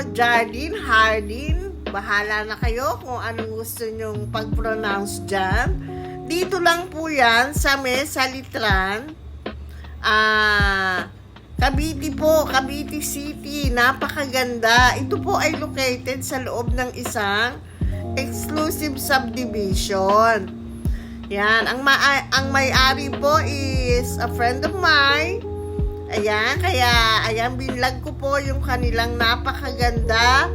Jardine, Hardin. Bahala na kayo kung anong gusto nyong pag-pronounce dyan. Dito lang po yan sa Mesa Litran. Cavite po, Cavite City. Napakaganda. Ito po ay located sa loob ng isang exclusive subdivision. Yan, ang may-ari po is a friend of mine. Ayan, kaya ayan, binlog ko po yung kanilang napakaganda,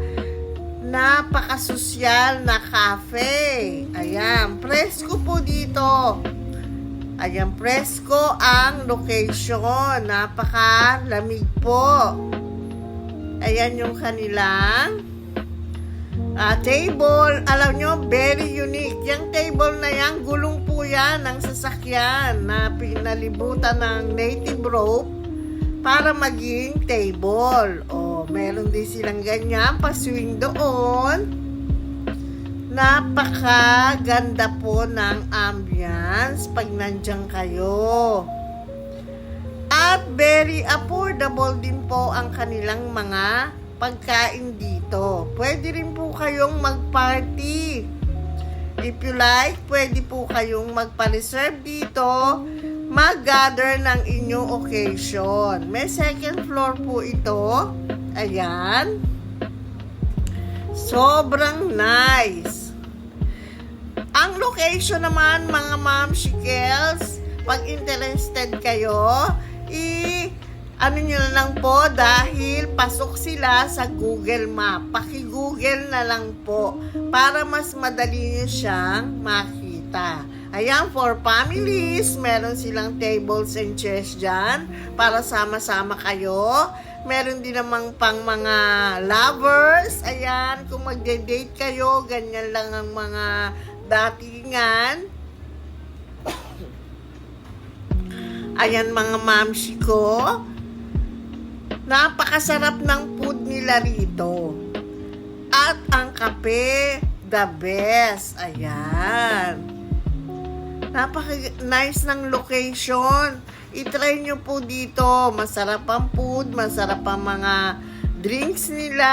napakasosyal na cafe. Ayan, presko po dito. Ayan, presko ang location. Napakalamig po. Ayan yung kanilang table. Alam nyo, very unique. Yung table na yan, gulong po yan ng sasakyan na pinalibutan ng native rope para maging table. O, meron din silang ganyan, paswing doon. Napakaganda po ng ambience pag nandiyan kayo. At very affordable din po ang kanilang mga pagkain dito. Pwede rin po kayong mag-party. If you like, pwede po kayong magpa-reserve dito, mag-gather ng inyong occasion. May second floor po ito. Ayan. Sobrang nice. Ang location naman, mga mamshikels, pag interested kayo, ano nyo na lang po, dahil pasok sila sa Google Map. Paki-Google na lang po para mas madali nyo siyang makita. Ayan, for families, meron silang tables and chairs dyan para sama-sama kayo. Meron din namang pang mga lovers. Ayan, kung magde-date kayo, ganyan lang ang mga datingan. Ayan, mga mamshi ko. Napakasarap ng food nila rito. At ang kape, the best. Ayan. Napaka-nice ng location. I-try nyo po dito. Masarap ang food, masarap ang mga drinks nila,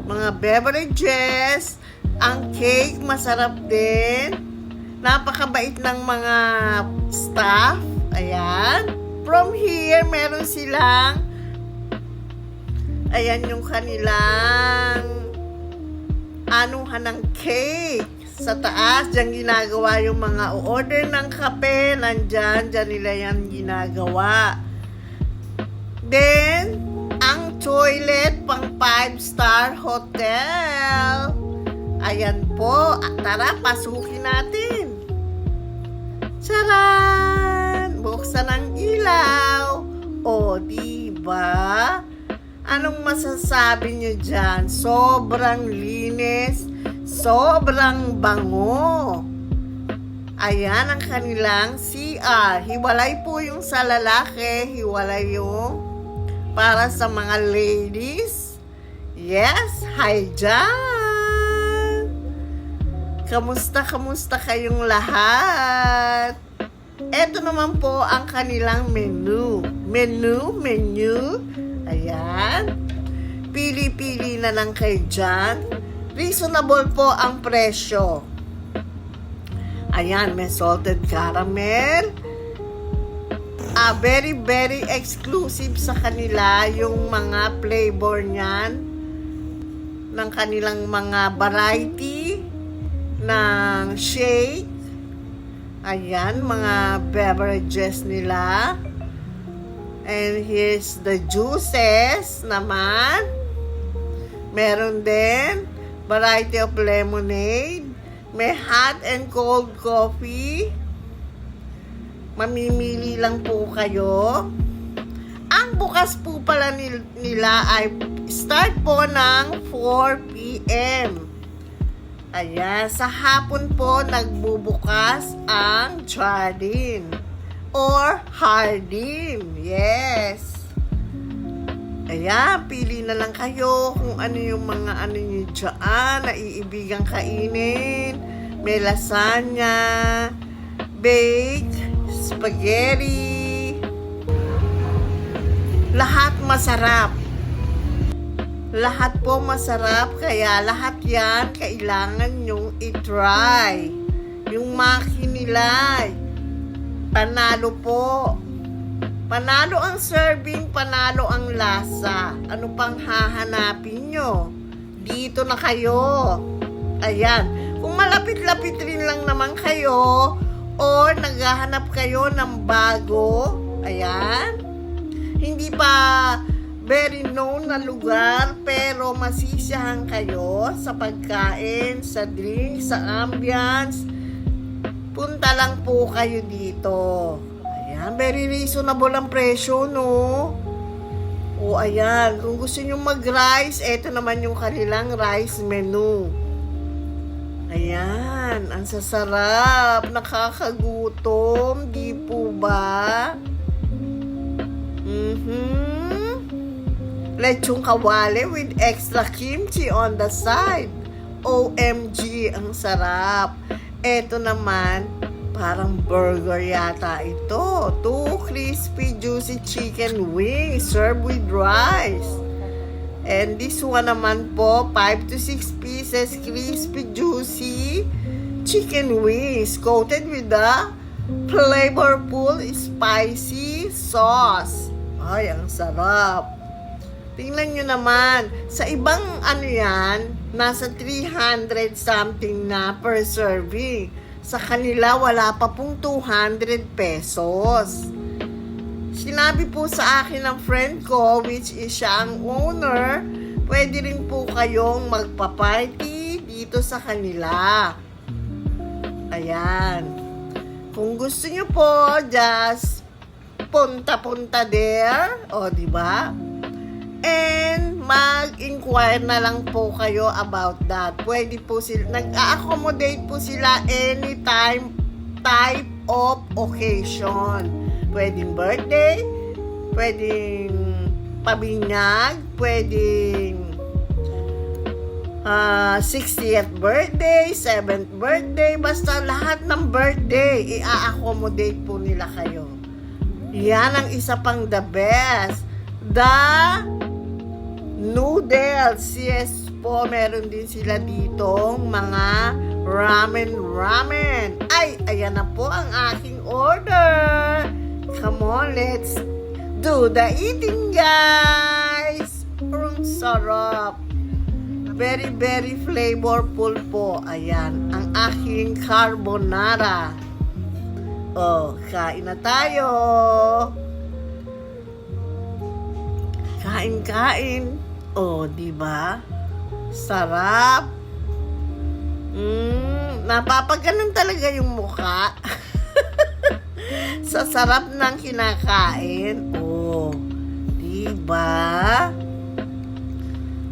mga beverages. Ang cake, masarap din. Napakabait ng mga staff. Ayan. From here, meron silang ayan yung kanilang anuhan ng cake. Sa taas, dyan ginagawa yung mga order ng kape. Nandyan, dyan nila yan ginagawa. Then, ang toilet pang 5-star hotel. Ayan po. Tara, pasukin natin. Charan! Buksan ang ilaw. O, diba? Anong masasabi nyo dyan? Sobrang linis, sobrang bango. Ayan ang kanilang CR. Hiwalay po yung sa lalaki, hiwalay yung para sa mga ladies. Yes, hi dyan! Kamusta kayong lahat? Ito naman po ang kanilang menu. Menu. Ayan. Pili-pili na lang kayo dyan. Reasonable po ang presyo. Ayan, may salted caramel. Very, very exclusive sa kanila yung mga flavor niyan. Ng kanilang mga variety ng shake. Ayan, mga beverages nila. And here's the juices naman. Meron din variety of lemonade. May hot and cold coffee. Mamimili lang po kayo. Ang bukas po pala nila ay start po ng 4 p.m. Ayan, sa hapon po nagbubukas ang Jardine or Hardin. Yes. Ayan, pili na lang kayo kung ano yung mga ano nyo dyan na iibigang kainin. May lasagna, baked, spaghetti. Lahat masarap. Lahat po masarap, kaya lahat yan kailangan nyong i-try. Yung maki nila, panalo po. Panalo ang serving, panalo ang lasa. Ano pang hahanapin nyo? Dito na kayo. Ayan. Kung malapit-lapit rin lang naman kayo, or naghahanap kayo ng bago, ayan, hindi pa very known na lugar, pero masisiyahan kayo sa pagkain, sa drink, sa ambience, punta lang po kayo dito. Ayan, very reasonable ang presyo, no? O ayan, kung gusto nyo mag-rice, eto naman yung kanilang rice menu. Ayan, ang sasarap, nakakagutom, di po ba? Lechong kawali with extra kimchi on the side. OMG, ang sarap. Eto naman, parang burger yata ito. 2 crispy juicy chicken wings served with rice. And this one naman po, 5 to 6 pieces crispy juicy chicken wings coated with the flavorful spicy sauce. Ay, ang sarap. Tingnan nyo naman, sa ibang ano yan, nasa 300 something na per serving. Sa kanila, wala pa pong 200 pesos. Sinabi po sa akin ng friend ko, which is siya ang owner, pwede rin po kayong magpa-party dito sa kanila. Ayan. Kung gusto nyo po, just punta-punta there. O, diba? And mag-inquire na lang po kayo about that. Pwede po sila, nag-accommodate po sila anytime type of occasion. Pwedeng birthday, pwedeng pabinyag, pwedeng 60th birthday, 7th birthday, basta lahat ng birthday, i-accommodate po nila kayo. Yan ang isa pang the best. The noodles, yes po, meron din sila ditong mga ramen. Ay, ayan na po ang aking order. Come on, let's do the eating, guys. Ang sarap. Very, very flavorful po. Ayan, ang aking carbonara. Oh, kain na tayo. Kain. Oh, di ba? Sarap. Napapaganon talaga yung mukha. Sa sarap ng kinakain. Oh, di ba?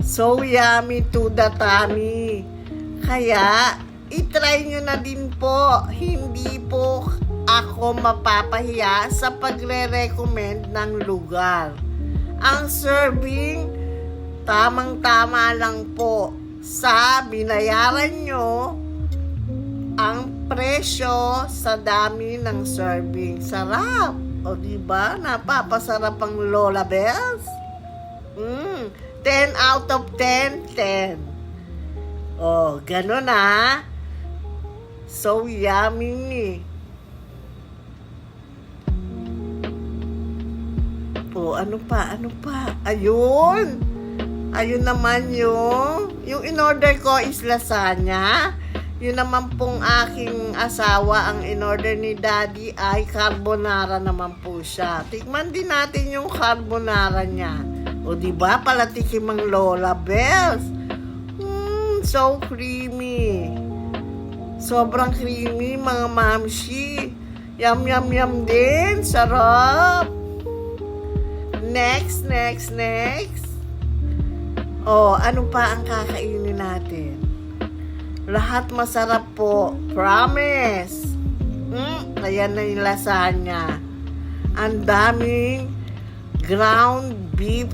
So yummy to the tummy. Kaya, itry nyo na din po. Hindi po ako mapapahiya sa pagre-recommend ng lugar. Ang serving, tamang-tama lang po sa binayaran nyo ang presyo sa dami ng serving. Sarap! O diba? Napapasarap ang Lola Bells. 10 out of 10, 10. O, ganun ah. So yummy. O, ano pa? Ayun naman yung in-order ko is lasagna. Yun naman pong aking asawa, ang in-order ni Daddy ay carbonara naman po siya. Tikman din natin yung carbonara niya. O diba, palatikim ang Lola Bells. So creamy. Sobrang creamy, mga mamshi. Yum din. Sarap. Next. Oh, ano pa ang kakainin natin? Lahat masarap po. Promise. Ayan na yung lasagna. Ang daming ground beef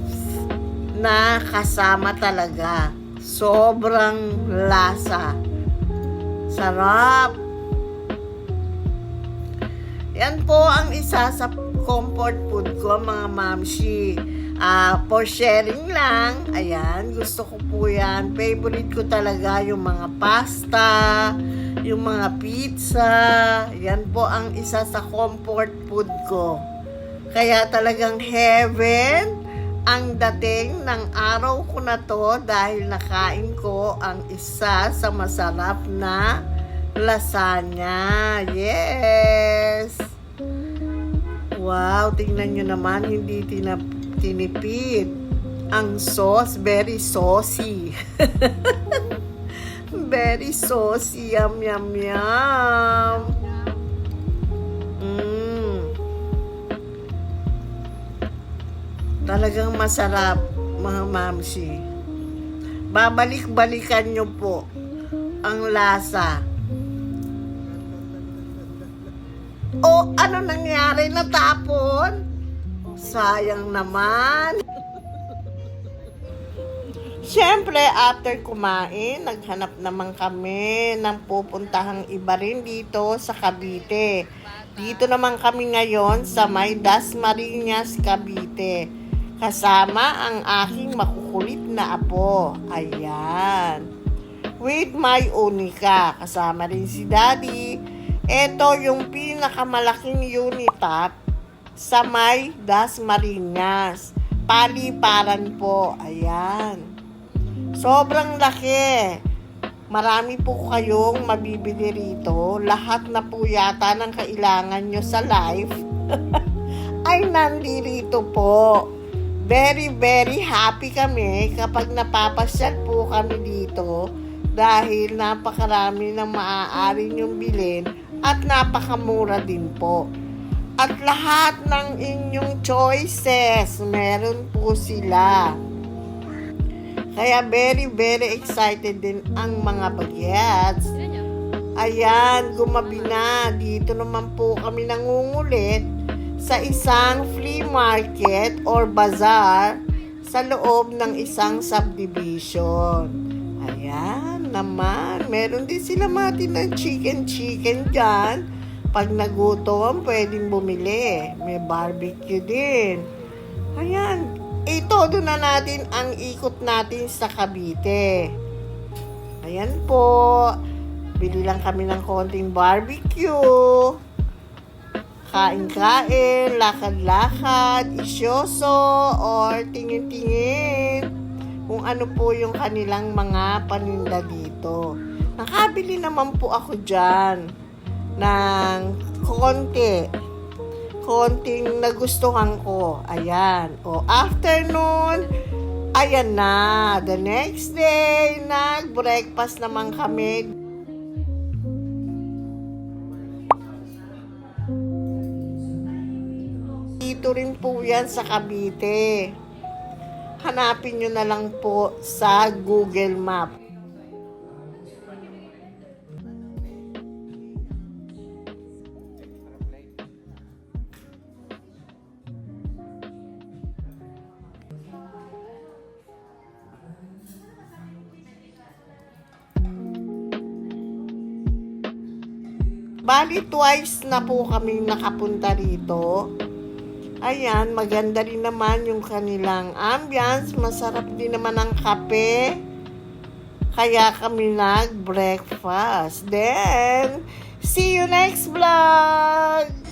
na kasama talaga. Sobrang lasa. Sarap. Yan po ang isa sa comfort food ko, mga mamshi. For sharing lang. Ayan, gusto ko po yan. Favorite ko talaga yung mga pasta, yung mga pizza. Yan po ang isa sa comfort food ko. Kaya talagang heaven ang dating ng araw ko na to dahil nakain ko ang isa sa masarap na lasagna. Yes! Wow, tingnan nyo naman, hindi tinipid. Ang sauce, very saucy. Very saucy. Yum, yum, yum. Talagang masarap, mga mamsi. Babalik-balikan nyo po ang lasa. O, ano nangyari? Natapon? Sayang naman. Siyempre, after kumain, naghanap naman kami ng pupuntahang iba rin dito sa Cavite. Dito naman kami ngayon sa may Dasmariñas, Cavite. Kasama ang aking makukulit na apo. Ayan. With my unika. Kasama rin si Daddy. Ito yung pinakamalaking unitap sa may Dasmariñas. Paliparan po. Ayan. Sobrang laki. Marami po kayong mabibili rito. Lahat na po yata ng kailangan nyo sa life ay nandito po. Very, very happy kami kapag napapasyal po kami dito dahil napakarami ng maaari nyong bilhin at napakamura din po. At lahat ng inyong choices, meron po sila. Kaya very, very excited din ang mga bagets. Ayan, gumabi na. Dito naman po kami nangungulit sa isang flea market or bazaar sa loob ng isang subdivision. Ayan naman. Meron din sila mga ng chicken dyan. Pag nagutom, pwedeng bumili. May barbecue din. Ayan. Itodo na natin ang ikot natin sa Cavite. Ayan po. Bili lang kami ng konting barbecue. Kain-kain, lakad-lakad, isyoso, or tingin-tingin kung ano po yung kanilang mga paninda dito. Nakabili naman po ako dyan ng konting nagustuhan ko. Ayan. O, afternoon, ayan na. The next day, nag-breakfast naman kami. Dito rin po yan sa Cavite. Hanapin nyo na lang po sa Google Map. Bali, twice na po kami nakapunta rito. Ayan, maganda rin naman yung kanilang ambience. Masarap din naman ang kape. Kaya kami nag-breakfast. Then, see you next vlog!